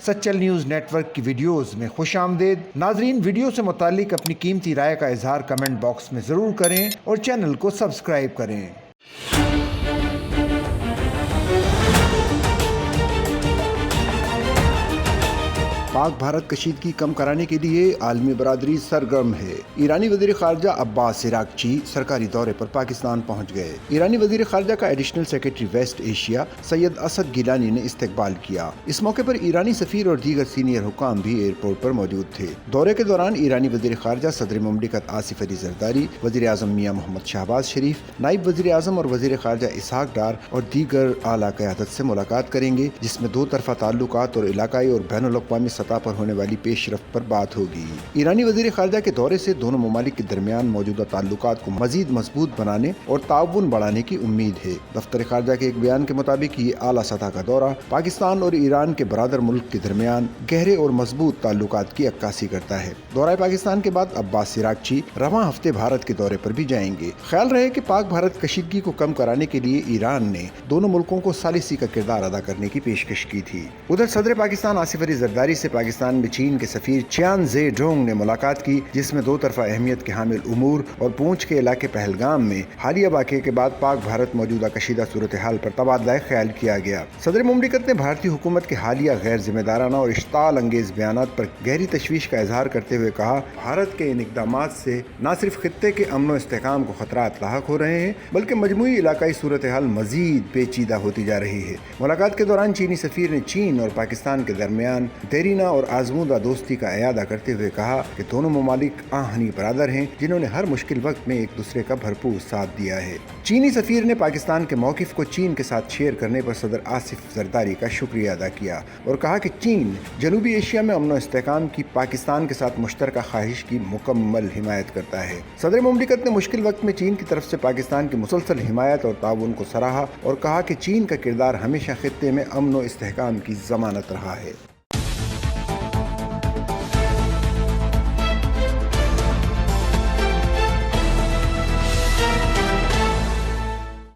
Sachal news net work کی videos میں خوش آمدید۔ ناظرین، ویڈیو سے متعلق اپنی قیمتی رائے کا اظہار کمنٹ باکس میں ضرور کریں اور چینل کو سبسکرائب کریں۔ پاک بھارت کشیدگی کم کرانے کے لیے عالمی برادری سرگرم ہے۔ ایرانی وزیر خارجہ عباس عراقچی سرکاری دورے پر پاکستان پہنچ گئے۔ ایرانی وزیر خارجہ کا ایڈیشنل سیکرٹری ویسٹ ایشیا سید اسد گیلانی نے استقبال کیا۔ اس موقع پر ایرانی سفیر اور دیگر سینئر حکام بھی ایئرپورٹ پر موجود تھے۔ دورے کے دوران ایرانی وزیر خارجہ صدر مملکت آصف علی زرداری، وزیر اعظم میاں محمد شہباز شریف، نائب وزیر اعظم اور وزیر خارجہ اسحاق ڈار اور دیگر اعلیٰ قیادت سے ملاقات کریں گے، جس میں دو طرفہ تعلقات اور علاقائی اور بین الاقوامی سطح پر ہونے والی پیش رفت پر بات ہوگی۔ ایرانی وزیر خارجہ کے دورے سے دونوں ممالک کے درمیان موجودہ تعلقات کو مزید مضبوط بنانے اور تعاون بڑھانے کی امید ہے۔ دفتر خارجہ کے ایک بیان کے مطابق یہ اعلیٰ سطح کا دورہ پاکستان اور ایران کے برادر ملک کے درمیان گہرے اور مضبوط تعلقات کی عکاسی کرتا ہے۔ دورہ پاکستان کے بعد عباس عراقچی رواں ہفتے بھارت کے دورے پر بھی جائیں گے۔ خیال رہے کہ پاک بھارت کشیدگی کو کم کرانے کے لیے ایران نے دونوں ملکوں کو ثالثی کا کردار ادا کرنے کی پیشکش کی تھی۔ ادھر صدر پاکستان آصف علی زرداری سے پاکستان میں چین کے سفیر چیان زے ڈونگ نے ملاقات کی، جس میں دو طرفہ اہمیت کے حامل امور اور پونچھ کے علاقے پہلگام میں حالیہ واقعے کے بعد پاک بھارت موجودہ کشیدہ صورتحال پر تبادلہ خیال کیا گیا۔ صدر مملکت نے بھارتی حکومت کے حالیہ غیر ذمہ دارانہ اور اشتعال انگیز بیانات پر گہری تشویش کا اظہار کرتے ہوئے کہا، بھارت کے ان اقدامات سے نہ صرف خطے کے امن و استحکام کو خطرات لاحق ہو رہے ہیں، بلکہ مجموعی علاقائی صورتحال مزید پیچیدہ ہوتی جا رہی ہے۔ ملاقات کے دوران چینی سفیر نے چین اور پاکستان کے درمیان دیرینہ اور آزمودہ دوستی کا اعادہ کرتے ہوئے کہا کہ دونوں ممالک آہنی برادر ہیں، جنہوں نے ہر مشکل وقت میں ایک دوسرے کا بھرپور ساتھ دیا ہے۔ چینی سفیر نے پاکستان کے موقف کو چین کے ساتھ شیئر کرنے پر صدر آصف زرداری کا شکریہ ادا کیا اور کہا کہ چین جنوبی ایشیا میں امن و استحکام کی پاکستان کے ساتھ مشترکہ خواہش کی مکمل حمایت کرتا ہے۔ صدر مملکت نے مشکل وقت میں چین کی طرف سے پاکستان کی مسلسل حمایت اور تعاون کو سراہا اور کہا کہ چین کا کردار ہمیشہ خطے میں امن و استحکام کی ضمانت رہا ہے۔